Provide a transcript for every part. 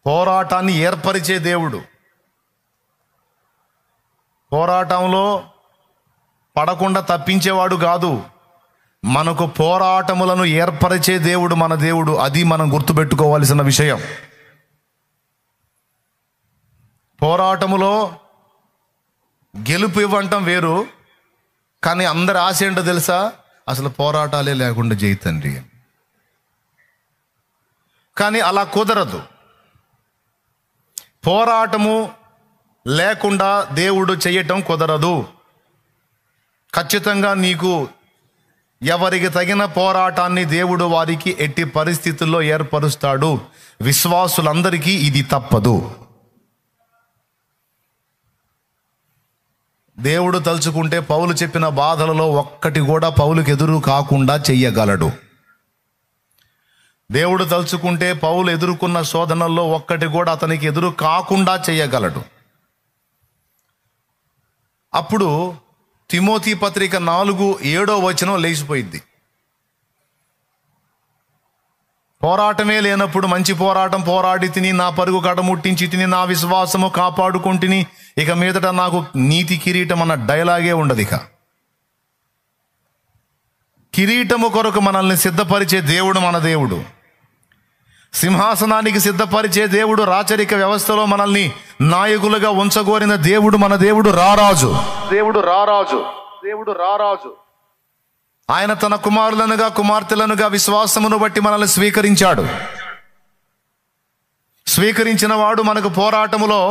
పోరాటాన్ని ఏర్పరిచే దేవుడు. పోరాటంలో పడకుండా తప్పించేవాడు కాదు, మనకు పోరాటములను ఏర్పరిచే దేవుడు మన దేవుడు. అది మనం గుర్తుపెట్టుకోవాల్సిన విషయం. పోరాటములో గెలుపు ఇవ్వటం వేరు, కానీ అందరి ఆశ ఏంటో తెలుసా? అసలు పోరాటాలే లేకుండా జై తండ్రి. కానీ అలా కుదరదు. పోరాటము లేకుండా దేవుడు చేయటం కుదరదు. ఖచ్చితంగా నీకు ఎవరికి తగిన పోరాటాన్ని దేవుడు వారికి ఎట్టి పరిస్థితుల్లో ఏర్పరుస్తాడు. విశ్వాసులందరికీ ఇది తప్పదు. దేవుడు తలుచుకుంటే పౌలు చెప్పిన బాధలలో ఒక్కటి కూడా పౌలుకి ఎదురు కాకుండా చెయ్యగలడు. దేవుడు తలుచుకుంటే పౌలు ఎదుర్కొన్న శోధనల్లో ఒక్కటి కూడా అతనికి ఎదురు కాకుండా చెయ్యగలడు. అప్పుడు తిమోతి పత్రిక 4:7 లేచిపోయింది. పోరాటమే లేనప్పుడు మంచి పోరాటం పోరాడి తిని, నా పరుగు కడముట్టించి తిని, నా విశ్వాసము కాపాడుకుంటుని, ఇక మీదట నాకు నీతి కిరీటం అన్న డైలాగే ఉండదు. ఇక కిరీటము కొరకు మనల్ని సిద్ధపరిచే దేవుడు మన దేవుడు. సింహాసనానికి సిద్ధపరిచే దేవుడు. రాచరిక వ్యవస్థలో మనల్ని నాయకులుగా ఉంచగోరిన దేవుడు మన దేవుడు. రారాజు, దేవుడు రారాజు, దేవుడు రారాజు. ఆయన తన కుమారులనుగా కుమార్తెలనుగా విశ్వాసమును బట్టి మనల్ని స్వీకరించాడు. స్వీకరించిన వాడు మనకు పోరాటములో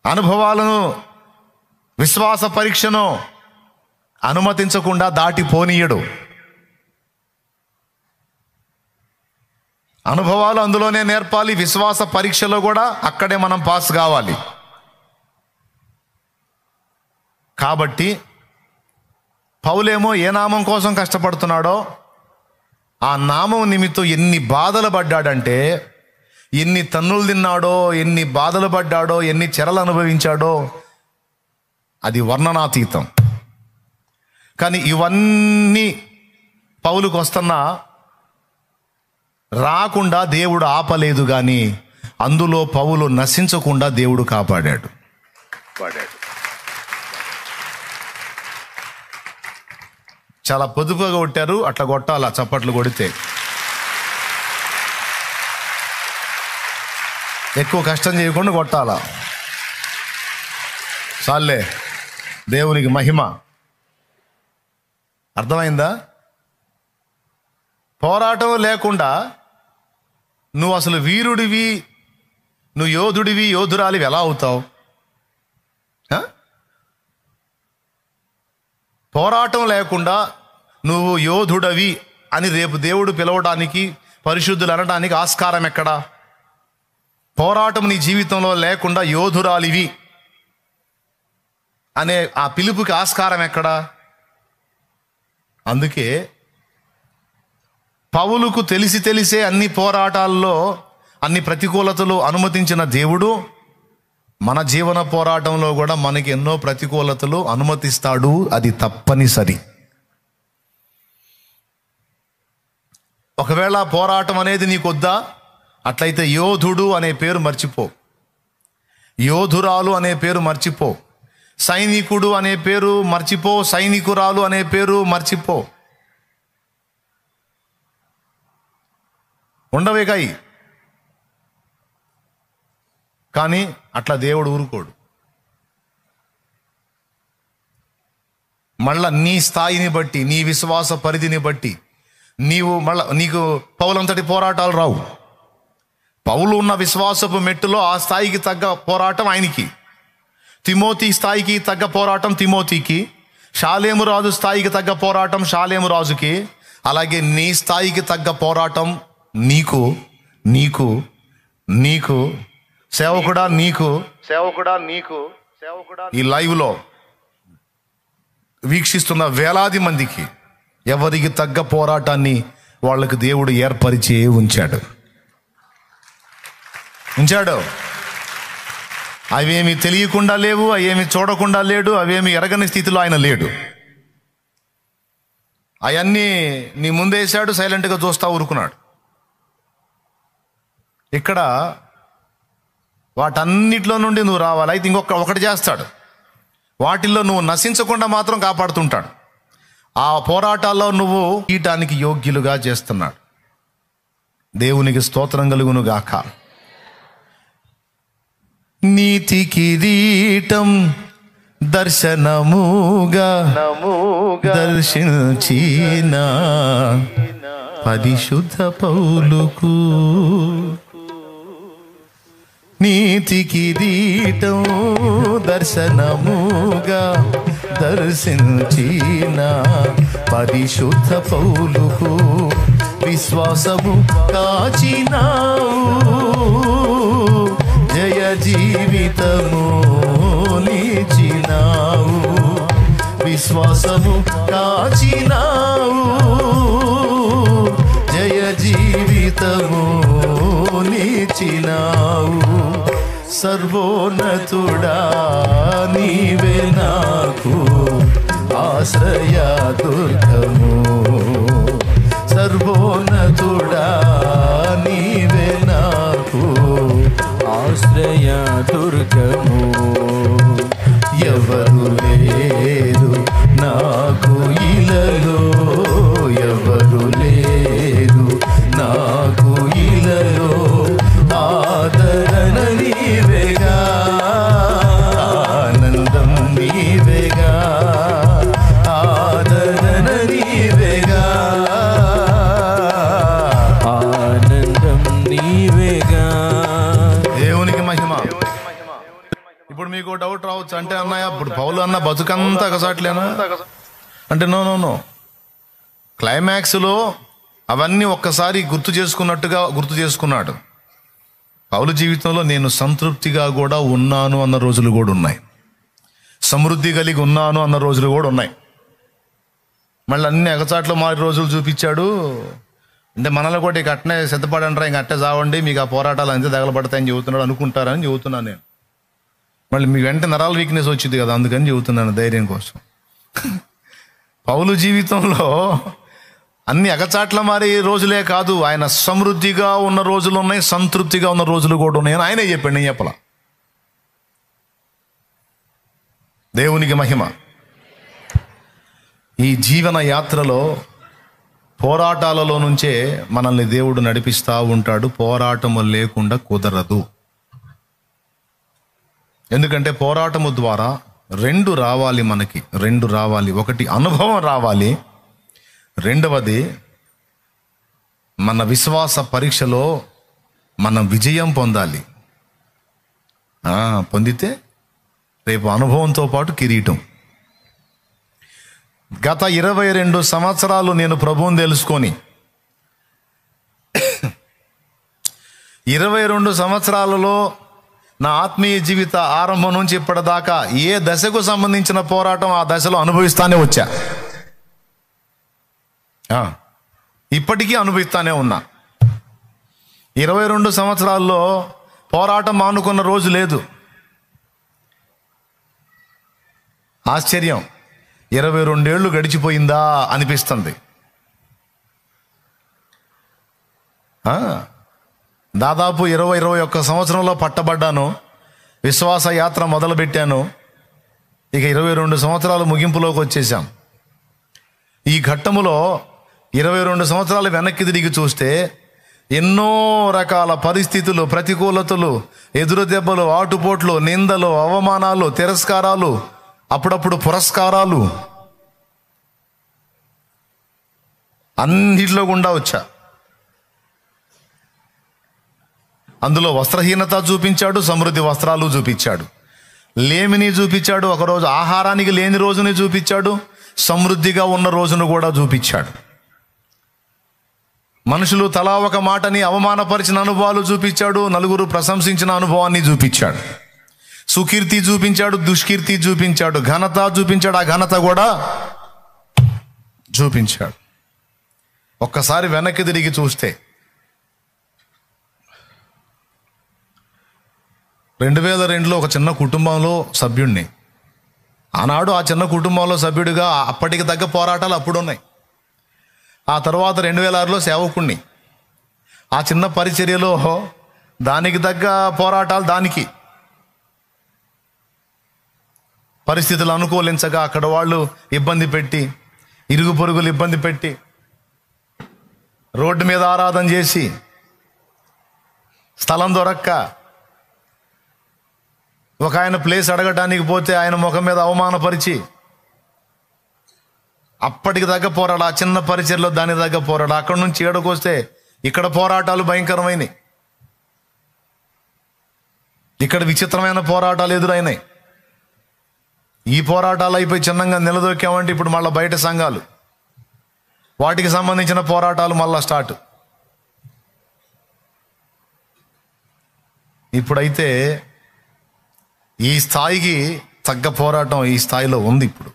అనుభవాలను, విశ్వాస పరీక్షను అనుమతించకుండా దాటిపోనీయడు. అనుభవాలు అందులోనే నేర్పాలి. విశ్వాస పరీక్షలో కూడా అక్కడే మనం పాస్ కావాలి. కాబట్టి పౌలేమో ఏ నామం కోసం కష్టపడుతున్నాడో, ఆ నామం నిమిత్తం ఎన్ని బాధలు పడ్డాడంటే, ఎన్ని తన్నులు తిన్నాడో, ఎన్ని బాధలు పడ్డాడో, ఎన్ని చెరలు అనుభవించాడో, అది వర్ణనాతీతం. కానీ ఇవన్నీ పౌలుకు వస్తున్నా రాకుండా దేవుడు ఆపలేదు. కానీ అందులో పౌలు నశించకుండా దేవుడు కాపాడాడు. చాలా పొదుపుగా కొట్టారు, అట్లా కొట్టాలా, చప్పట్లు కొడితే. ఎక్కువ కష్టం చేయకుండా కొట్టాలా. చాలే, దేవునికి మహిమ. అర్థమైందా? పోరాటం లేకుండా నువ్వు అసలు వీరుడివి, నువ్వు యోధుడివి, యోధురాలివి ఎలా అవుతావు? పోరాటం లేకుండా నువ్వు యోధుడవి అని రేపు దేవుడు పిలవడానికి, పరిశుద్ధులు అనడానికి ఆస్కారం ఎక్కడా? పోరాటం నీ జీవితంలో లేకుండా యోధురాలివి అనే ఆ పిలుపుకి ఆస్కారం ఎక్కడా? అందుకే పౌలుకు తెలిసే అన్ని పోరాటాల్లో, అన్ని ప్రతికూలతలు అనుమతించిన దేవుడు మన జీవన పోరాటంలో కూడా మనకి ఎన్నో ప్రతికూలతలు అనుమతిస్తాడు. అది తప్పనిసరి. ఒకవేళ పోరాటం అనేది నీకొద్దా, అట్లయితే యోధుడు అనే పేరు మర్చిపో, యోధురాలు అనే పేరు మర్చిపో, సైనికుడు అనే పేరు మర్చిపో, సైనికురాలు అనే పేరు మర్చిపో. ఉండవేగాయి. కానీ అట్లా దేవుడు ఊరుకోడు. మళ్ళా నీ స్థాయిని బట్టి, నీ విశ్వాస పరిధిని బట్టి నీకు పౌలంతటి పోరాటాలు రావు. పౌలు ఉన్న విశ్వాసపు మెట్టులో ఆ స్థాయికి తగ్గ పోరాటం ఆయనకి, తిమోతి స్థాయికి తగ్గ పోరాటం తిమోతికి, షాలేము రాజు స్థాయికి తగ్గ పోరాటం షాలేము రాజుకి, అలాగే నీ స్థాయికి తగ్గ పోరాటం నీకు నీకు నీకు సేవకుడా నీకు ఈ లైవ్లో వీక్షిస్తున్న వేలాది మందికి ఎవరికి తగ్గ పోరాటాన్ని వాళ్ళకి దేవుడు ఏర్పరిచి ఉంచాడు. అవేమి తెలియకుండా లేవు, అవేమి చూడకుండా లేడు, అవేమి ఎరగని స్థితిలో ఆయన లేడు. అవన్నీ నీ ముందేశాడు, సైలెంట్గా చూస్తా ఊరుకున్నాడు. ఇక్కడ వాటన్నిటిలో నుండి నువ్వు రావాలి. అయితే ఒకటి చేస్తాడు, వాటిల్లో నువ్వు నశించకుండా మాత్రం కాపాడుతుంటాడు. ఆ పోరాటాల్లో నువ్వు ఈయటానికి యోగ్యులుగా చేస్తున్నాడు. దేవునికి స్తోత్రం కలుగును గాక. నీతి కిరీటం దర్శనముగా దర్శించిన పరిశుద్ధ పౌలుకు, నీతి కిరీటం దర్శనముగా దర్శించిన పరిశుద్ధ పౌలుకు విశ్వాసము కాచినావు, జయ జీవితము నిలిచినావు. విశ్వాసము కాచినావు, జయ జీవితము నిలిచినావు. సర్వోన్నతుడా నీవే నాకు ఆశ్రయ దుర్గము, సర్వోన్నతుడా నీవే నాకు ఆశ్రయ దుర్గము. ఎవరు లేరు నాకు ఇలలో, ఎవరు లేరు నాకు ఇలలో, ఆదరణ నీవేగా, ఆనందం నీవేగా, ఆదరణ నీవేగా, ఆనందం నీవేగా. దేవునికి మహిమ. ఇప్పుడు మీకు డౌట్ రావచ్చు, అంటే అన్నయ్య ఇప్పుడు పౌలు అన్న బతుకంతా ఒకసాట్లేనా అంటే, నో. క్లైమాక్స్లో అవన్నీ ఒక్కసారి గుర్తు చేసుకున్నాడు. పౌలు జీవితంలో నేను సంతృప్తిగా కూడా ఉన్నాను అన్న రోజులు కూడా ఉన్నాయి, సమృద్ధి కలిగి ఉన్నాను అన్న రోజులు కూడా ఉన్నాయి. మళ్ళీ అన్ని ఎగచాట్లో మారి రోజులు చూపించాడు. అంటే మనలో కూడా ఇక అట్నే సిద్ధపడంటారా, ఇంక అట్టే చావండి, మీకు ఆ పోరాటాలు అంతే తగలబడతాయని చెబుతున్నాడు అనుకుంటారని చెబుతున్నాను నేను. మళ్ళీ మీ వెంట నరాల వీక్నెస్ వచ్చింది కదా, అందుకని చెబుతున్నాను ధైర్యం కోసం. పౌలు జీవితంలో అన్ని అగచాట్ల మారే రోజులే కాదు, ఆయన సమృద్ధిగా ఉన్న రోజులు ఉన్నాయి, సంతృప్తిగా ఉన్న రోజులు కూడా ఉన్నాయని ఆయనే చెప్పాడు, నేను చెప్పలా. దేవునికి మహిమ. ఈ జీవన యాత్రలో పోరాటాలలో నుంచే మనల్ని దేవుడు నడిపిస్తూ ఉంటాడు. పోరాటము లేకుండా కుదరదు. ఎందుకంటే పోరాటము ద్వారా రెండు రావాలి, మనకి రెండు రావాలి. ఒకటి అనుభవం రావాలి, రెండవది మన విశ్వాస పరీక్షలో మనం విజయం పొందాలి. పొందితే రేపు అనుభవంతో పాటు కిరీటం. గత 22 సంవత్సరాలు నేను ప్రభువుని తెలుసుకొని 22 సంవత్సరాలలో నా ఆత్మీయ జీవిత ఆరంభం నుంచి ఇప్పటిదాకా ఏ దశకు సంబంధించిన పోరాటం ఆ దశలో అనుభవిస్తానే వచ్చా, ఇప్పటికీ అనుభవిస్తానే ఉన్నా. 22 సంవత్సరాల్లో పోరాటం మానుకున్న రోజు లేదు. ఆశ్చర్యం, 22 ఏళ్ళు గడిచిపోయిందా అనిపిస్తుంది. దాదాపు 21 సంవత్సరంలో పట్టబడ్డాను, విశ్వాస యాత్ర మొదలుపెట్టాను. ఇక 22 సంవత్సరాలు ముగింపులోకి వచ్చేసాం. ఈ ఘట్టములో 22 సంవత్సరాలు వెనక్కి తిరిగి చూస్తే ఎన్నో రకాల పరిస్థితులు, ప్రతికూలతలు, ఎదురు దెబ్బలు, ఆటుపోట్లు, నిందలు, అవమానాలు, తిరస్కారాలు, అప్పుడప్పుడు పురస్కారాలు, అన్నిటిలో గుండా వచ్చా. అందులో వస్త్రహీనత చూపించాడు, సమృద్ధి వస్త్రాలు చూపించాడు, లేమిని చూపించాడు, ఒకరోజు ఆహారానికి లేని రోజుని చూపించాడు, సమృద్ధిగా ఉన్న రోజును కూడా చూపించాడు. మనుషులు తలా ఒక మాటని అవమానపరిచిన అనుభవాలు చూపించాడు, నలుగురు ప్రశంసించిన అనుభవాన్ని చూపించాడు. సుకీర్తి చూపించాడు, దుష్కీర్తి చూపించాడు, ఘనత చూపించాడు, ఆ ఘనత కూడా చూపించాడు. ఒక్కసారి వెనక్కి తిరిగి చూస్తే 2002లో ఒక చిన్న కుటుంబంలో సభ్యుడిని. ఆనాడు ఆ చిన్న కుటుంబంలో సభ్యుడిగా అప్పటికి తగ్గ పోరాటాలు అప్పుడున్నాయి. ఆ తర్వాత 2006లో సేవకుణ్ణి. ఆ చిన్న పరిచర్యలో దానికి తగ్గ పోరాటాలు దానికి. పరిస్థితులు అనుకూలించగా అక్కడ వాళ్ళు ఇబ్బంది పెట్టి, ఇరుగు పొరుగులు ఇబ్బంది పెట్టి, రోడ్డు మీద ఆరాధన చేసి, స్థలం దొరక్క ఒక ఆయన ప్లేస్ అడగటానికి పోతే ఆయన ముఖం మీద అవమానపరిచి, అప్పటికి తగ్గ పోరాడు. ఆ చిన్న పరిచయలో దాని తగ్గ పోరాడు. అక్కడి నుంచి ఏడకొస్తే ఇక్కడ పోరాటాలు భయంకరమైనవి. ఇక్కడ విచిత్రమైన పోరాటాలు ఎదురైనాయి. ఈ పోరాటాలు అయిపోయి చిన్నంగా నిలదొక్కామంటే ఇప్పుడు మళ్ళీ బయట సంఘాలు, వాటికి సంబంధించిన పోరాటాలు మళ్ళా స్టార్ట్. ఇప్పుడైతే ఈ స్థాయికి తగ్గ పోరాటం ఈ స్థాయిలో ఉంది. ఇప్పుడు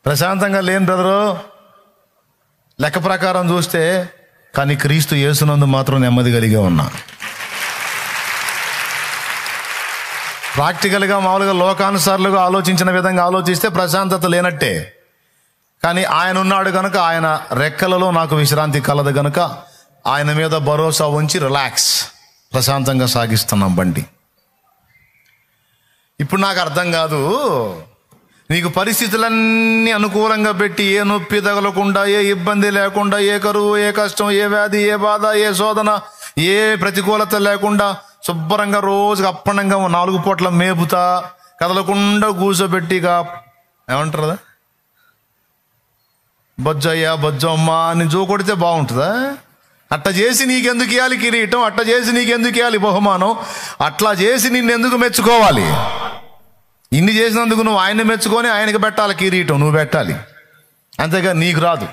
ప్రశాంతంగా లేని బ్రదరు లెక్క ప్రకారం చూస్తే, కానీ క్రీస్తు యేసునందు మాత్రం నెమ్మది కలిగే ఉన్నా. ప్రాక్టికల్గా మామూలుగా లోకానుసారులుగా ఆలోచించిన విధంగా ఆలోచిస్తే ప్రశాంతత లేనట్టే. కానీ ఆయన ఉన్నాడు కనుక, ఆయన రెక్కలలో నాకు విశ్రాంతి కలదు కనుక ఆయన మీద భరోసా ఉంచి రిలాక్స్ ప్రశాంతంగా సాగిస్తున్నాం బండి. ఇప్పుడు నాకు అర్థం కాదు, నీకు పరిస్థితులన్నీ అనుకూలంగా పెట్టి, ఏ నొప్పి తగలకుండా, ఏ ఇబ్బంది లేకుండా, ఏ కరువు, ఏ కష్టం, ఏ వ్యాధి, ఏ బాధ, ఏ శోధన, ఏ ప్రతికూలత లేకుండా శుభ్రంగా రోజుకి అప్పనంగా 4 పూట్ల మేపుతా కదలకుండా కూర్చోబెట్టిగా ఏమంటారు, బొజ్జయ్యా బొజ్జమ్మా అని జోకొడితే బాగుంటుందా? అట్లా చేసి నీకెందుకు ఇవ్వాలి కిరీటం? అట్లా చేసి నీకెందుకు ఇవ్వాలి బహుమానం? అట్లా చేసి నిన్నెందుకు మెచ్చుకోవాలి? ఇన్ని చేసినందుకు నువ్వు ఆయన్ని మెచ్చుకొని ఆయనకి పెట్టాలి కిరీటం, నువ్వు పెట్టాలి, అంతేగా నీకు రాదు.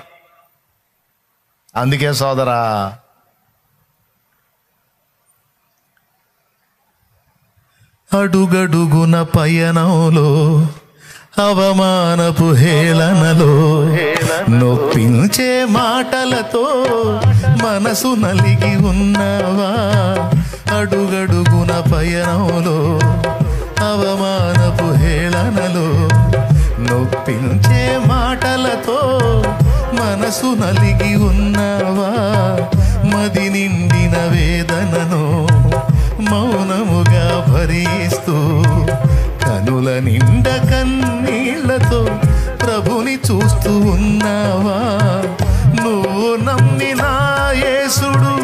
అందుకే సోదరా, అడుగడుగున పయనంలో అవమానపు హేళనలో నొప్పించే మాటలతో మనసు నలిగి ఉన్నావా? అడుగడుగున పయనంలో అవమానపు హేళనలో నొప్పించే మాటలతో మనసు నలిగి ఉన్నావా? మది నిండిన వేదనను మౌనముగా భరిస్తూ కనుల నిండ కన్నీళ్లతో ప్రభుని చూస్తూ ఉన్నావా? నువ్వు నమ్మిన యేసుడు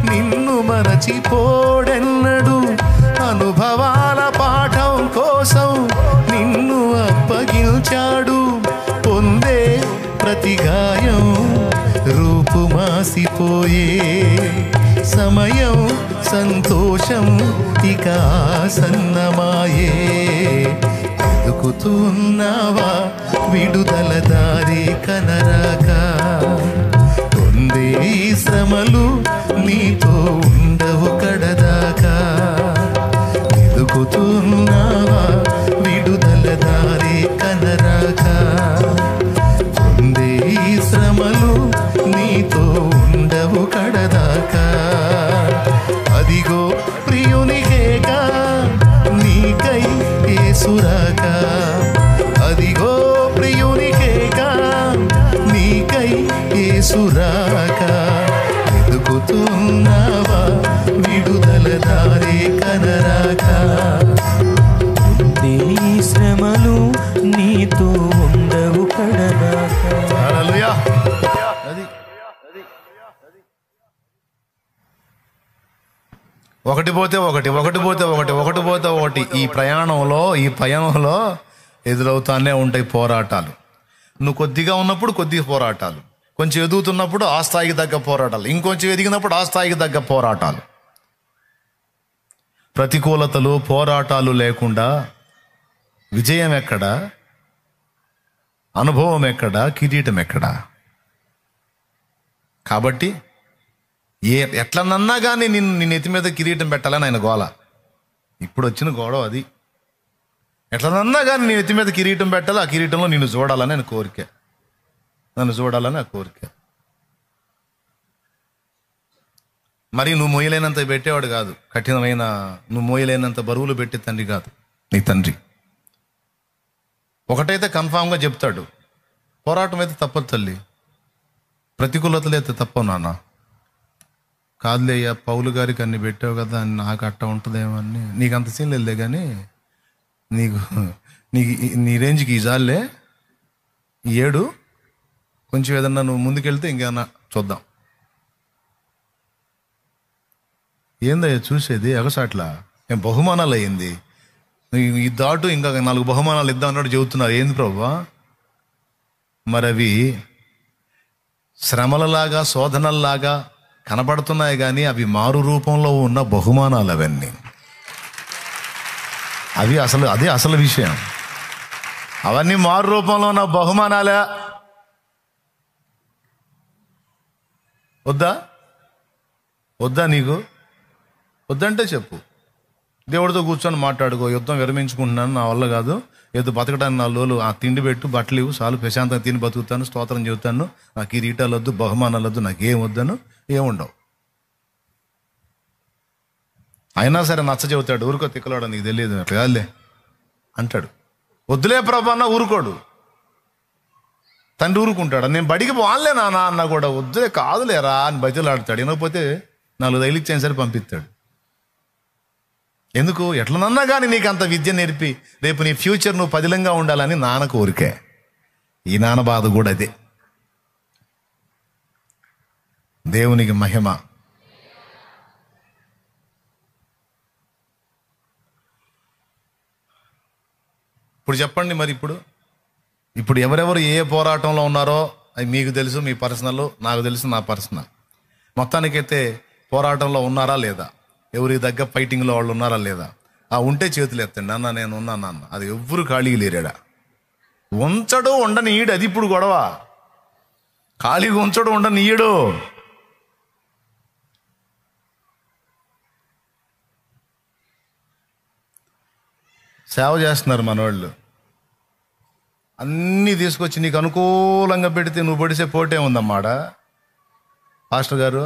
నిన్ను మరచిపోడెన్నడు. అనుభవాల పాఠం కోసం నిన్ను అప్పగించాడు. పొందే ప్రతి గాయం రూపుమాసిపోయే సమయం సంతోషం ఇక ఆసన్నమాయే. ఎదుకుతున్నావా విడుదల దారి కనరాక? పొందే ఈ శ్రమలు నీతో ఉండవు కడదాకా. ఎదుకుతున్నావా విడుదల దారి కనరాక? పొందే ఈ శ్రమలు నీతో ఉండవు కడదాకా. అదిగో ప్రియునికేగా నీకై యేసురాక. అదిగో ప్రియునికేగా నీకై యేసురాక. ఎదుగుతున్నావా విడుదల దారి కనరాక? ఈ శ్రమలు నీతో ఉండవు కడదాకా. హల్లెలూయా. ఒకటి పోతే ఒకటి, ఒకటి పోతే ఒకటి, ఒకటి పోతే ఒకటి. ఈ పయనంలో ఎదురవుతానే ఉంటాయి పోరాటాలు. నువ్వు కొద్దిగా ఉన్నప్పుడు కొద్దిగా పోరాటాలు, కొంచెం ఎదుగుతున్నప్పుడు ఆ స్థాయికి తగ్గ పోరాటాలు, ఇంకొంచెం ఎదిగినప్పుడు ఆ స్థాయికి తగ్గ పోరాటాలు. ప్రతికూలతలు పోరాటాలు లేకుండా విజయం ఎక్కడా? అనుభవం ఎక్కడా? కిరీటం ఎక్కడా? కాబట్టి ఎట్లనన్నా కానీ నీ నెత్తి మీద కిరీటం పెట్టాలని ఆయన గోల. ఇప్పుడు వచ్చిన గొడవ అది. ఎట్లనన్నా కానీ నీ నెత్తి మీద కిరీటం పెట్టాలి, ఆ కిరీటంలో నిన్ను చూడాలని ఆయన కోరిక, నన్ను చూడాలని ఆ కోరిక. మరి నువ్వు మోయలేనంత పెట్టేవాడు కాదు, కఠినమైన నువ్వు మోయలేనంత బరువులు పెట్టే తండ్రి కాదు నీ తండ్రి. ఒకటైతే కన్ఫామ్గా చెప్తాడు, పోరాటం అయితే తప్పదు తల్లి, ప్రతికూలతలు అయితే తప్పవు నాన్న. కాదులే అయ్యా, పౌలు గారికి అన్ని పెట్టావు కదా, నాకు అట్ట ఉంటుందేమో అని. నీకు అంత సీన్ లేదులే, కానీ నీకు నీకు నీ రేంజ్కి ఈ జాలే ఈ 7 కొంచెం ఏదన్నా నువ్వు ముందుకెళ్తే ఇంకేమన్నా చూద్దాం. ఏందయ్యా చూసేది ఎగసాట్లా? ఏం బహుమానాలు అయ్యింది? ఈ దాటు ఇంకా 4 బహుమానాలు ఇద్దాం అన్నట్టు చెబుతున్నారు. ఏంది ప్రభువా? మరి అవి శ్రమలలాగా శోధనల్లాగా కనబడుతున్నాయి, కానీ అవి మారు రూపంలో ఉన్న బహుమానాలు అవన్నీ. అదే అసలు విషయం. అవన్నీ మారు రూపంలో ఉన్న బహుమానాలే. వద్దా నీకు? వద్దంటే చెప్పు, దేవుడితో కూర్చొని మాట్లాడుకో. యుద్ధం విరమించుకుంటున్నాను, నా వల్ల కాదు, ఏదో బతకడానికి 4 రోజులు ఆ తిండి పెట్టు, బట్టలు ఇవ్వు, చాలు, ప్రశాంతంగా తిని బతుకుతాను, స్తోత్రం చెబుతాను, నాకు ఈ రీటాలు వద్దు, బహుమానాలు వద్దు, నాకు ఏం వద్దను, ఏముండవు. అయినా సరే నచ్చ చెబుతాడు, ఊరుకో తిక్కలాడో, నీకు తెలియదు అట్లా కాదులే అంటాడు. వద్దులే ప్రభు అన్న ఊరుకోడు. తండ్రి ఊరుకుంటాడు. నేను బడికి పోవాలే నాన్న అన్న కూడా వద్దులే, కాదులేరా అని బతిలాడతాడు. వినకపోతే 4 తగిలిచ్చేసి సరే పంపిస్తాడు. ఎందుకు? ఎట్లనన్నా కానీ నీకు అంత విద్య నేర్పి రేపు నీ ఫ్యూచర్ నువ్వు పదిలంగా ఉండాలని నాన్న కోరికే. ఈ నాన్న బాధ కూడా అదే. దేవునికి మహిమ. ఇప్పుడు చెప్పండి, మరి ఇప్పుడు ఎవరెవరు ఏ పోరాటంలో ఉన్నారో అది మీకు తెలుసు, మీ పర్సనల్, నాకు తెలుసు, నా పర్సనల్. మొత్తానికైతే పోరాటంలో ఉన్నారా లేదా? ఎవరికి దగ్గర ఫైటింగ్లో వాళ్ళు ఉన్నారా లేదా? ఉంటే చేతులు ఎత్తండి, అన్న నేను ఉన్నాను అన్న. అది ఎవ్వరు ఖాళీగా లేరాడా? ఉంచడు ఉండని ఈడు, అది ఇప్పుడు గొడవ. ఖాళీగా ఉంచడు ఉండని ఈడు. సేవ చేస్తున్నారు మనవాళ్ళు. అన్నీ తీసుకొచ్చి నీకు అనుకూలంగా పెడితే నువ్వు పడిసే పోటే ఉందమ్మాడ. పాస్టర్ గారు,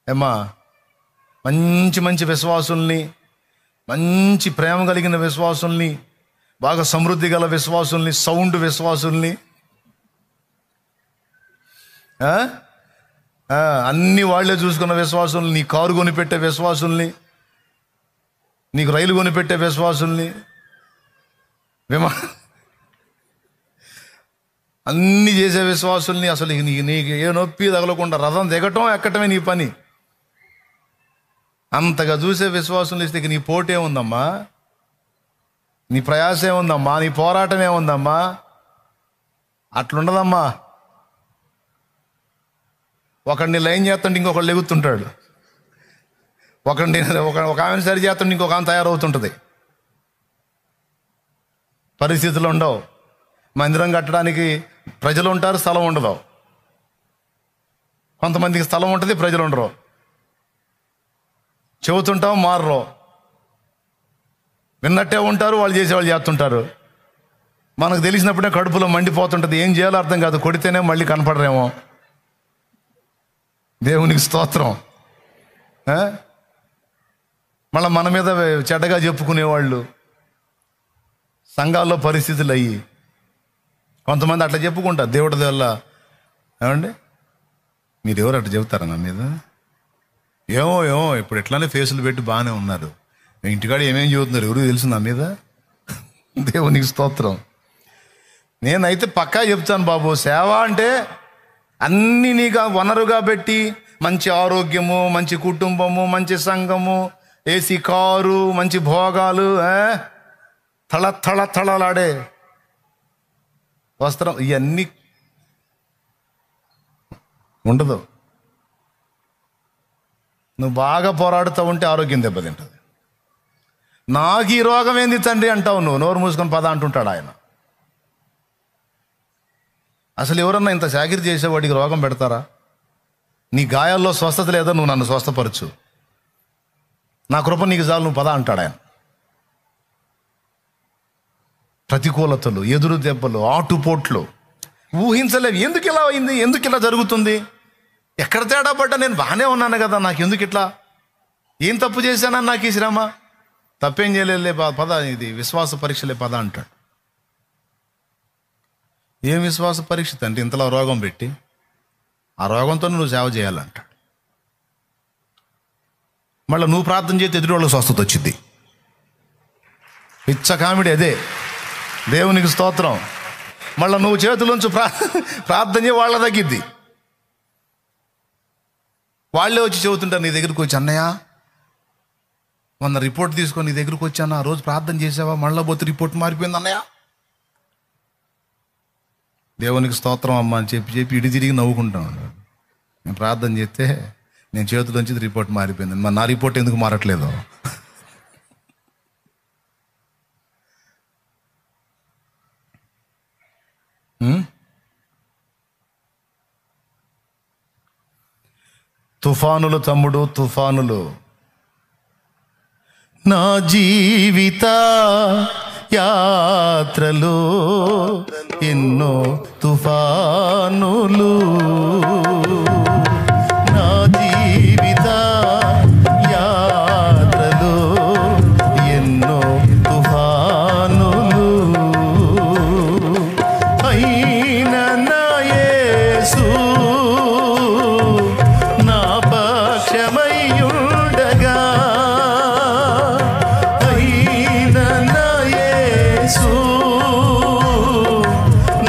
ఏమ్మా, మంచి మంచి విశ్వాసుల్ని, మంచి ప్రేమ కలిగిన విశ్వాసుల్ని, బాగా సమృద్ధి గల విశ్వాసుల్ని, సౌండ్ విశ్వాసుల్ని, అన్ని వాళ్లే చూసుకున్న విశ్వాసుల్ని, నీ కారు కొనిపెట్టే విశ్వాసుల్ని, నీకు రైలు కొనిపెట్టే విశ్వాసుల్ని, అన్ని చేసే విశ్వాసుల్ని, అసలు నీకు ఏ నొప్పి తగలకుండా రథం దిగటం ఎక్కటమే నీ పని. అంతగా చూసే విశ్వాసులు ఇస్తే నీ పోటే ఉందమ్మా, నీ ప్రయాసే ఉందమ్మా, నీ పోరాటమే ఉందమ్మా. అట్లుండదమ్మా. ఒకడిని లైన్ చేస్తుంటే ఇంకొకళ్ళు లెగుతుంటాడు, ఒక ఆమెను సరి చేస్తుంటే ఇంకొక ఆమె తయారవుతుంటుంది. పరిస్థితులు ఉండవు. మందిరం కట్టడానికి ప్రజలు ఉంటారు, స్థలం ఉండదు. కొంతమందికి స్థలం ఉంటుంది, ప్రజలు ఉండరు. చెబుతుంటాం, మారరు. విన్నట్టే ఉంటారు, వాళ్ళు చేసేవాళ్ళు చేస్తుంటారు. మనకు తెలిసినప్పుడే కడుపులో మండిపోతుంటుంది, ఏం చేయాలో అర్థం కాదు. కొడితేనే మళ్ళీ కనపడరేమో. దేవునికి స్తోత్రం. మళ్ళీ మన మీద చెడ్డగా చెప్పుకునేవాళ్ళు. సంఘాల్లో పరిస్థితులు అయ్యి కొంతమంది అట్లా చెప్పుకుంటారు. దేవుడి వల్ల ఏమండి, మీరు ఎవరు అట్లా చెబుతారా నా మీద? ఏమో ఇప్పుడు ఎట్లానే ఫేసులు పెట్టి బాగానే ఉన్నారు, ఇంటికాడ ఏమేం చెబుతున్నారు ఎవరికి తెలుసు నా మీద. దేవునికి స్తోత్రం. నేనైతే పక్కా చెప్తాను బాబు, సేవ అంటే అన్ని నీగా వనరుగా పెట్టి, మంచి ఆరోగ్యము, మంచి కుటుంబము, మంచి సంఘము, ఏసీ కారు, మంచి భోగాలు, తళలాడే వస్త్రం, ఇవన్నీ ఉండదు. నువ్వు బాగా పోరాడుతూ ఉంటే ఆరోగ్యం దెబ్బతింటుంది. నాకు ఈ రోగం ఏంది తండ్రి అంటావు నువ్వు, నోరు మూసుకొని పద అంటుంటాడు ఆయన. అసలు ఎవరన్నా ఇంత చాకిరి చేసేవాడికి రోగం పెడతారా? నీ గాయాల్లో స్వస్థత లేదో, నువ్వు నన్ను స్వస్థపరచు, నా కృప నీకు చాలు, నువ్వు పద అంటాడు ఆయన. ప్రతికూలతలు, ఎదురు దెబ్బలు, ఆటుపోట్లు ఊహించలేవు. ఎందుకు ఇలా అయింది, ఎందుకు ఇలా జరుగుతుంది, ఎక్కడ తేడా పడ్డా, నేను బాగానే ఉన్నాను కదా, నాకు ఎందుకు ఇట్లా, ఏం తప్పు చేశానని నాకు ఈ శ్రమ? తప్పేం చేయలేదులే పద, ఇది విశ్వాస పరీక్షలే పద అంటాడు. ఏం విశ్వాస పరీక్ష అంటే ఇంతలో రోగం పెట్టి, ఆ రోగంతో నువ్వు సేవ చేయాలంటాడు. మళ్ళీ నువ్వు ప్రార్థన చేస్తే ఎదుటి వాళ్ళకి స్వస్థత వచ్చింది. పిచ్చ కామెడీ అదే. దేవునికి స్తోత్రం. మళ్ళీ నువ్వు చేతులుంచి ప్రార్థన చేయ వాళ్ళ తగ్గిద్ది. వాళ్ళే వచ్చి చెబుతుంటారు నీ దగ్గరికి వచ్చి, అన్నయ్య మొన్న రిపోర్ట్ తీసుకొని నీ దగ్గరికి వచ్చాను, ఆ రోజు ప్రార్థన చేసావా, మళ్ళీ పోతే రిపోర్ట్ మారిపోయింది అన్నయ్య. దేవునికి స్తోత్రం అమ్మ అని చెప్పి ఇడి తిరిగి నవ్వుకుంటాను. నేను ప్రార్థన చేస్తే నేను చేతులోంచి రిపోర్ట్ మారిపోయింది. మరి నా రిపోర్ట్ ఎందుకు మారట్లేదు? తుఫానులు తమ్ముడు, తుఫానులు. నా జీవిత యాత్రలో ఎన్నో తుఫానులు, నా జీవిత యాత్రలో ఎన్నో తుఫానులు, అయిన నా యేసు నా పక్షమయ్యుండగా, అయిన నా యేసు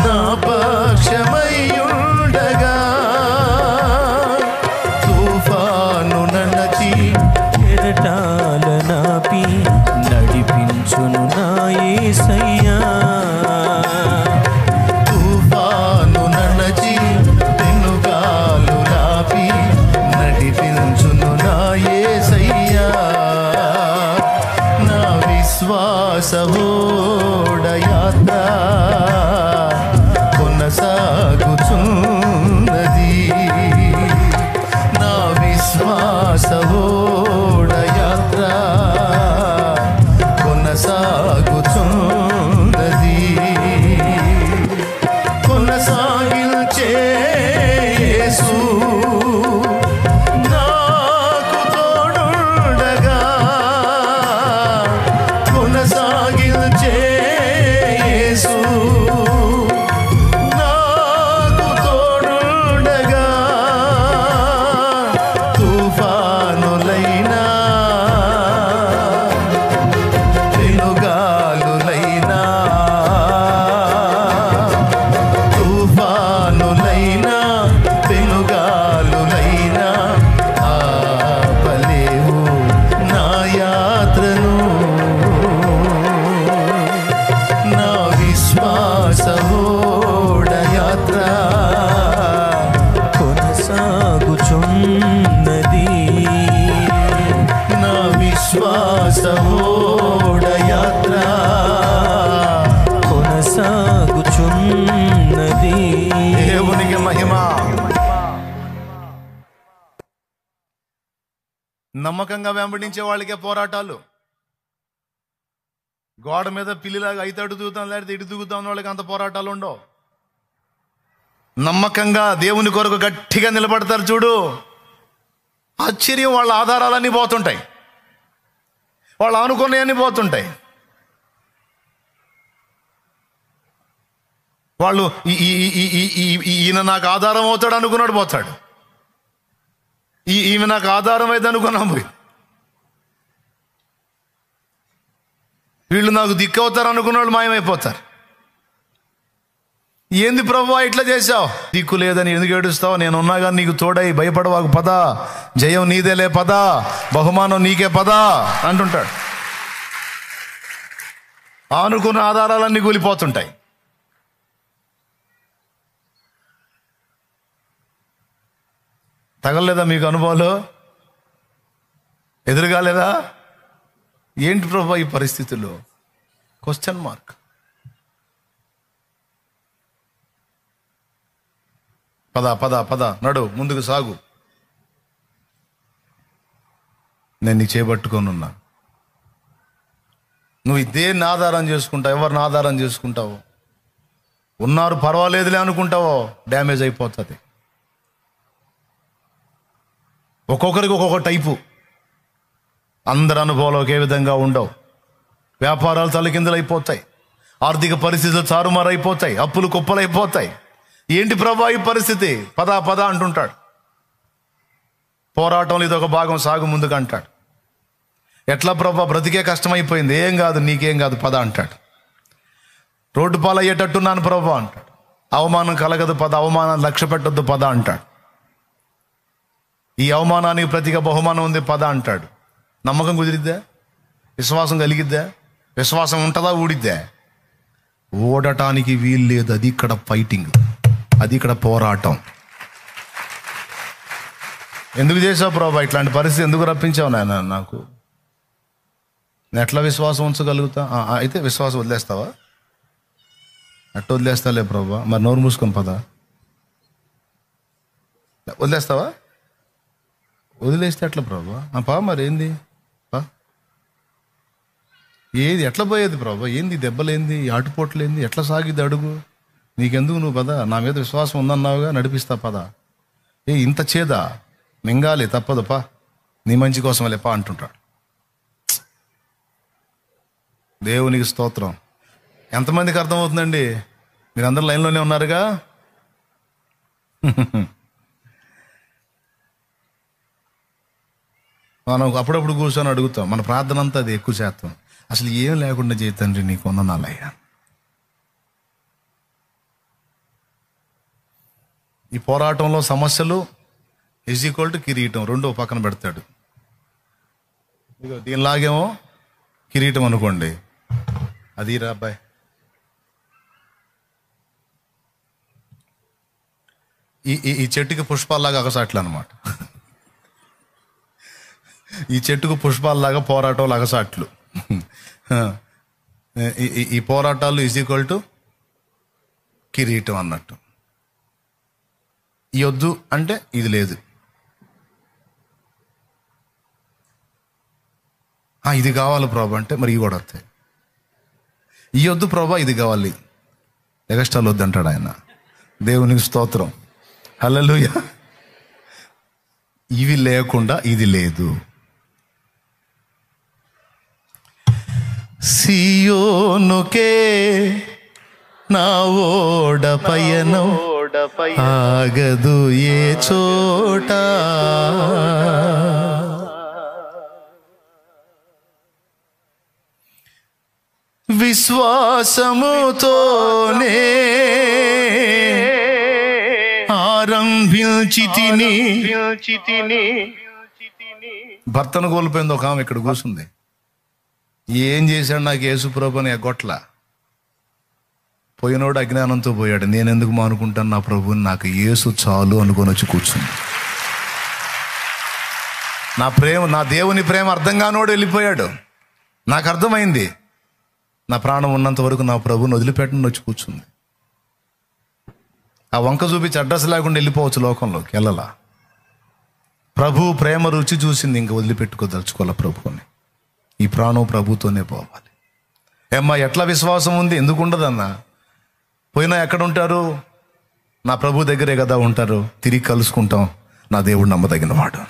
నా పక్షమయ్యుండగా, తుఫాను నడచి కెరటాల నాపి నడిపించును నా యేసయ్యా, తుఫాను నడచి పెనుగాలు రాపి నడిపించును నా యేసయ్యా, నా విశ్వాస ఓడ యాత్ర కొనసాగుచున్నది, నా విశ్వాస ఓడ యాత్ర కొనసాగుచున్నది, కొనసాగించే యేసు నాకు తోడుండగా, కొనసాగించే యేసు నాకు తోడుండగా, తుఫానులైనా పెనుగాలులైనా, తుఫానులైనా పెనుగాలులైనా ఆపలేవు నా యాత్రను, నా విశ్వాస ఓడ యాత్ర కొనసాగుచున్నది, నా విశ్వాస ఓడ యాత్ర కొనసాగుచున్నది. దేవునికి మహిమ. నమ్మకంగా వెంబడించే వాళ్ళకే పోరాటాలు. గోడ మీద పిల్లిలాగా అయితే అటు దూకుతాం, లేకపోతే ఇటు దూకుతాం వాళ్ళకి అంత పోరాటాలు ఉండవు. నమ్మకంగా దేవుని కొరకు గట్టిగా నిలబడతారు చూడు, ఆశ్చర్యం, వాళ్ళ ఆధారాలన్నీ పోతుంటాయి, వాళ్ళు అనుకున్నవన్నీ పోతుంటాయి. వాళ్ళు ఈయన నాకు ఆధారం అవుతాడు అనుకున్నాడు పోతాడు, ఈమె నాకు ఆధారం అయితే అనుకున్నాం పోయి, వీళ్ళు నాకు దిక్కు అవుతారు అనుకున్నాడు మాయమైపోతారు. ఏంది ప్రభువా ఇట్లా చేశావు? దిక్కు లేదని ఎందుకు ఏడుస్తావు? నేనున్నా కానీ నీకు తోడై భయపడవాకు పదా, జయం నీదేలే పదా, బహుమానం నీకే పదా అంటుంటాడు. ఆనుకున్న ఆధారాలన్నీ కూలిపోతుంటాయి. తగలలేదా మీకు అనుభవాలు? ఎదురుగాలేదా? ఏంటి ప్రభా ఈ పరిస్థితుల్లో? Question mark. పద పద పద, నడు, ముందుకు సాగు. నేను నీ చేపట్టుకొనున్నా. నువ్వు దేన్ని ఆధారం చేసుకుంటావు? ఎవరిని ఆధారం చేసుకుంటావు? ఉన్నారు పర్వాలేదులే అనుకుంటావో డ్యామేజ్ అయిపోతుంది. ఒక్కొక్కరికి ఒక్కొక్క టైపు. అందరి అనుభవాలు ఒకే విధంగా ఉండవు. వ్యాపారాలు తలకిందులు అయిపోతాయి, ఆర్థిక పరిస్థితులు తారుమారైపోతాయి, అప్పులు కుప్పలైపోతాయి. ఏంటి ప్రభా ఈ పరిస్థితి? పదా పదా అంటుంటాడు. పోరాటంలో ఇది ఒక భాగం, సాగు ముందుకు అంటాడు. ఎట్లా ప్రభా బ్రతికే కష్టమైపోయింది, ఏం కాదు నీకేం కాదు పద అంటాడు. రోడ్డు పాలయ్యేటట్టున్నాను ప్రభా అంటాడు. అవమానం కలగదు పద, అవమానాన్ని లక్ష్య పెట్టొద్దు పద అంటాడు. ఈ అవమానానికి ప్రతిగా బహుమానం ఉంది పద అంటాడు. నమ్మకం కుదిరిద్దా? విశ్వాసం కలిగిద్దా? విశ్వాసం ఉంటుందా? ఊడిద్దా? ఓడటానికి వీలు లేదు. అది ఇక్కడ ఫైటింగ్, అది ఇక్కడ పోరాటం. ఎందుకు చేసావు ప్రభా ఇట్లాంటి పరిస్థితి, ఎందుకు రప్పించావు నాయన నాకు? నేను ఎట్లా విశ్వాసం ఉంచగలుగుతా? అయితే విశ్వాసం వదిలేస్తావా? అట్ట వదిలేస్తాలే ప్రభా. మరి నోరు మూసుకొని పదా. వదిలేస్తావా? వదిలేస్తే ఎట్లా ప్రభా? పా మరి ఏంది పా, ఏది ఎట్లా పోయేది ప్రభా? ఏంది దెబ్బలేంది, ఆటుపోట్లేంది, ఎట్లా సాగిద్ది అడుగు? నీకెందుకు, నువ్వు పదా, నా మీద విశ్వాసం ఉందన్నావుగా, నడిపిస్తా పదా. ఇంత చేదా, మింగాలి తప్పదు పా, నీ మంచి కోసం లేపా అంటుంటాడు. దేవునికి స్తోత్రం. ఎంతమందికి అర్థమవుతుందండి? మీరందరూ లైన్లోనే ఉన్నారుగా. మనం అప్పుడప్పుడు కూర్చొని అడుగుతాం, మన ప్రార్థన అంతా అది ఎక్కువ శాతం అసలు ఏం లేకుండా చేయి తండ్రి నీకు వందనాలయ్యా. ఈ పోరాటంలో సమస్యలు = కిరీటం, రెండో పక్కన పెడతాడు. ఇదిగో దీనిలాగేమో కిరీటం అనుకోండి, అది రా అబ్బాయి. ఈ చెట్టుకి పుష్పాల్లాగా అగసాట్లు అనమాట. ఈ చెట్టుకు పుష్పాల్లాగా పోరాటం అగసాట్లు. ఈ పోరాటాలు = కిరీటం అన్నట్టు. ఈ వద్దు అంటే ఇది లేదు, ఇది కావాలి ప్రభా అంటే మరి ఇవి కూడా వస్తాయి. ఈ వద్దు ప్రభా ఇది కావాలి, ఎగస్ట్రాలు వద్దు అంటాడు ఆయన. దేవునికి స్తోత్రం, హల్లెలూయా. ఇవి లేకుండా ఇది లేదు. సియోనుకే నా ఓడ పయనం ఆగదు ఏ చోట, విశ్వాసముతోనే ఆరంభించితిని. భర్తను కోల్పోయింది ఒక ఆమె, ఇక్కడ కూర్చుంది. ఏం చేశాడు నాకు యేసుప్రభు అని ఎగ్గొట్ల. పోయినోడు అజ్ఞానంతో పోయాడు. నేను ఎందుకు మానుకుంటాను నా ప్రభుని, నాకు యేసు చాలు అనుకొని వచ్చి కూర్చుంది. నా దేవుని ప్రేమ అర్థం కానోడు వెళ్ళిపోయాడు. నాకు అర్థమైంది, నా ప్రాణం ఉన్నంత వరకు నా ప్రభుని వదిలిపెట్టని వచ్చి కూర్చుంది. ఆ వంక చూపించి అడ్రస్ లేకుండా వెళ్ళిపోవచ్చు లోకంలోకి, వెళ్ళలా. ప్రభు ప్రేమ రుచి చూసింది, ఇంక వదిలిపెట్టుకోదలుచుకోవాలి ప్రభుని. ఈ ప్రాణం ప్రభుతోనే పోవాలి. ఏమ్మా ఎట్లా విశ్వాసం ఉంది? ఎందుకు ఉండదన్నా? పోయినా ఎక్కడ ఉంటారు? నా ప్రభు దగ్గరే కదా ఉంటారు. తిరిగి కలుసుకుంటాం. నా దేవుడు నమ్మదగిన వాడు.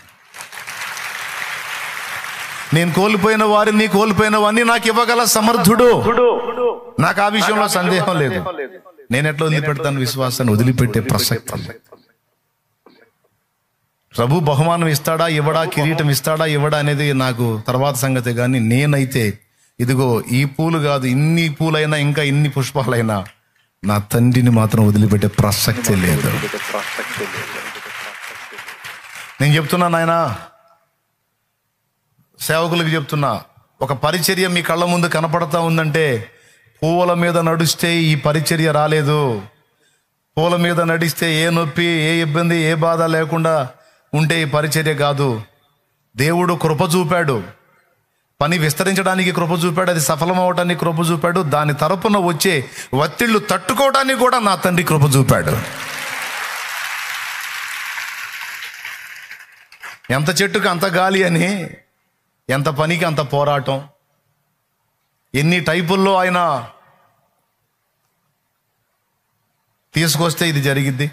నేను కోల్పోయిన వారిని, కోల్పోయిన వారిని నాకు ఇవ్వగల సమర్థుడు. నాకు ఆ విషయంలో సందేహం లేదు. నేను ఎట్లా వదిలిపెడతాను విశ్వాసాన్ని? వదిలిపెట్టే ప్రసక్తి లేదు. ప్రభు బహుమానం ఇస్తాడా ఇవ్వడా, కిరీటం ఇస్తాడా ఇవ్వడా అనేది నాకు తర్వాత సంగతి. కానీ నేనైతే ఇదిగో ఈ పూలు కాదు, ఇన్ని పూలైనా ఇంకా ఇన్ని పుష్పాలైనా నా తండ్రిని మాత్రం వదిలిపెట్టే ప్రసక్తి లేదు. నేను చెప్తున్నా నాయనా, సేవకులకు చెప్తున్నా, ఒక పరిచర్య మీ కళ్ళ ముందు కనపడతా ఉందంటే పూల మీద నడిస్తే ఈ పరిచర్య రాలేదు. పూల మీద నడిస్తే ఏ నొప్పి, ఏ ఇబ్బంది, ఏ బాధ లేకుండా ఉంటే ఈ పరిచర్య కాదు. దేవుడు కృప చూపాడు, పని విస్తరించడానికి కృప చూపాడు, అది సఫలమవటానికి కృప చూపాడు. దాని తరపున వచ్చే ఒత్తిళ్లు తట్టుకోవడానికి కూడా నా తండ్రి కృప చూపాడు. ఎంత చెట్టుకు అంత గాలి అని, ఎంత పనికి అంత పోరాటం. ఎన్ని టైపుల్లో ఆయన తీసుకొస్తే ఇది జరిగిద్ది,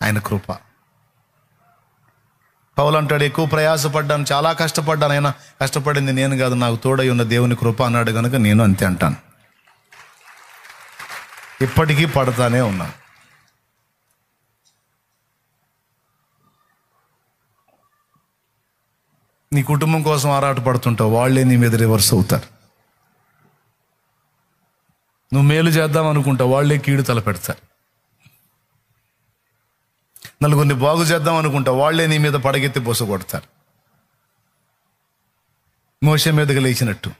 ఆయన కృప. పౌలు అంటాడు, ఎక్కువ ప్రయాసపడ్డాను, చాలా కష్టపడ్డాను. ఆయన కష్టపడింది నేను కాదు, నాకు తోడై ఉన్న దేవుని కృప అన్నాడు కనుక నేను అంతే అంటాను. ఇప్పటికీ పడతానే ఉన్నా. నీ కుటుంబం కోసం ఆరాటపడుతుంటావు, వాళ్ళే నీ మీద రివర్స్ అవుతారు. నువ్వు మేలు చేద్దాం అనుకుంటావు, వాళ్ళే కీడు తలపెడతారు. నలుగురిని బాగు చేద్దాం అనుకుంటావు, వాళ్ళే నీ మీద పడగెత్తి బొస కొడతారు. మోషే మీదకి లేచినట్టు,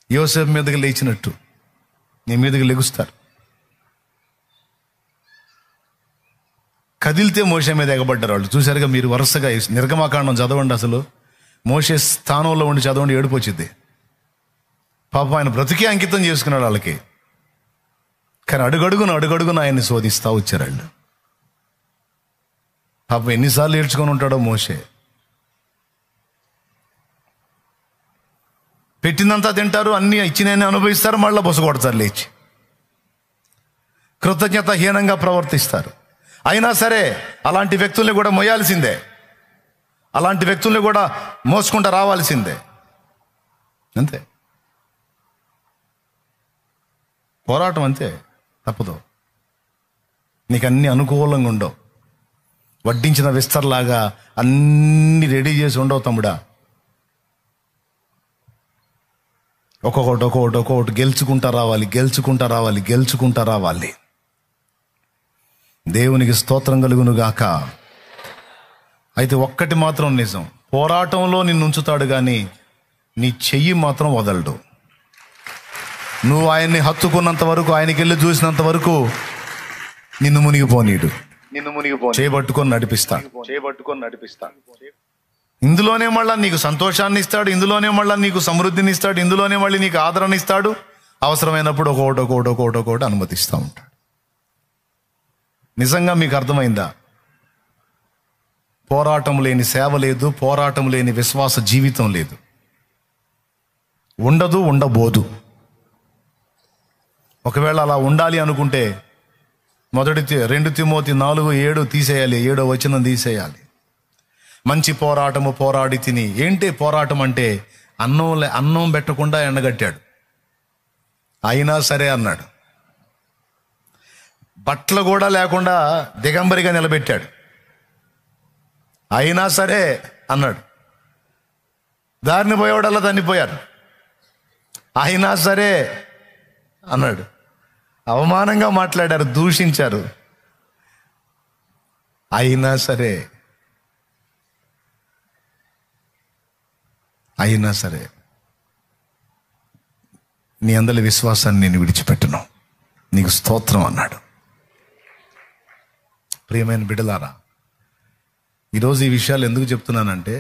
యోసేపు మీదకి లేచినట్టు నీ మీదకి లెగుస్తారు. కదిలితే మోషే మీద ఎగబడ్డారు వాళ్ళు. చూశారుగా మీరు, వరుసగా నిర్గమాకాండం చదవండి. అసలు మోషే స్థానంలో ఉండి చదవండి, ఏడుపు వచ్చింది. పాపం ఆయన బ్రతికే అంకితం చేసుకున్నాడు వాళ్ళకి. కానీ అడుగడుగున ఆయన్ని శోధిస్తూ వచ్చారు వాళ్ళు. పాపం ఎన్నిసార్లు ఏడ్చుకొని ఉంటాడో మోషే. పెట్టిందంతా తింటారు, అన్ని ఇచ్చినన్ని అనుభవిస్తారు, మళ్ళీ బొస కొడతారు లేచి. కృతజ్ఞతాహీనంగా ప్రవర్తిస్తారు. అయినా సరే అలాంటి వ్యక్తుల్ని కూడా మోయాల్సిందే, అలాంటి వ్యక్తుల్ని కూడా మోసుకుంటూ రావాల్సిందే. అంతే, పోరాటం అంతే, తప్పదు. నీకు అన్ని అనుకూలంగా ఉండవు, వడ్డించిన విస్తర్లాగా అన్ని రెడీ చేసి ఉండవు తమ్ముడా. ఒక్కొక్కటి గెలుచుకుంటా రావాలి. దేవునికి స్తోత్రం కలుగును గాక. అయితే ఒక్కటి మాత్రం నిజం, పోరాటంలో నిన్ను ఉంచుతాడు కానీ నీ చెయ్యి మాత్రం వదలడు. నువ్వు ఆయన్ని హత్తుకున్నంత వరకు, ఆయనకి వెళ్ళి చూసినంత వరకు నిన్ను మునిగిపోనీడు. చేయబట్టుకొని నడిపిస్తా. ఇందులోనే మళ్ళీ నీకు సంతోషాన్ని ఇస్తాడు, ఇందులోనే మళ్ళీ నీకు సమృద్ధిని ఇస్తాడు, ఇందులోనే మళ్ళీ నీకు ఆదరణ ఇస్తాడు. అవసరమైనప్పుడు ఒకటి అనుమతిస్తూ ఉంటాడు. నిజంగా మీకు అర్థమైందా? పోరాటం లేని సేవ లేదు, పోరాటం లేని విశ్వాస జీవితం లేదు, ఉండబోదు. ఒకవేళ అలా ఉండాలి అనుకుంటే 2 తిమోతి 4:7 తీసేయాలి, 7వ వచనం తీసేయాలి. మంచి పోరాటము పోరాడి తిని. ఏంటి పోరాటం అంటే? అన్నం పెట్టకుండా ఎండగట్టాడు, అయినా సరే అన్నాడు. బట్టలు కూడా లేకుండా దిగంబరిగా నిలబెట్టాడు, అయినా సరే అన్నాడు. దారిని పోయేవాడల్లా తన్నిపోయారు, అయినా సరే అన్నాడు. అవమానంగా మాట్లాడారు, దూషించారు, అయినా సరే నీ అందరి విశ్వాసాన్ని నేను విడిచిపెట్టను, నీకు స్తోత్రం అన్నాడు. ప్రియమైన బిడ్డలారా, ఈరోజు ఈ విషయాలు ఎందుకు చెప్తున్నానంటే,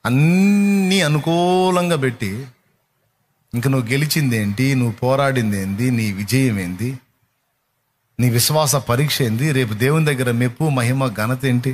అన్నీ అనుకూలంగా పెట్టి ఇంక నువ్వు గెలిచింది ఏంటి, నువ్వు పోరాడింది ఏంది, నీ విజయం ఏంది, నీ విశ్వాస పరీక్ష ఏంది, రేపు దేవుని దగ్గర మెప్పు మహిమ ఘనత ఏంటి,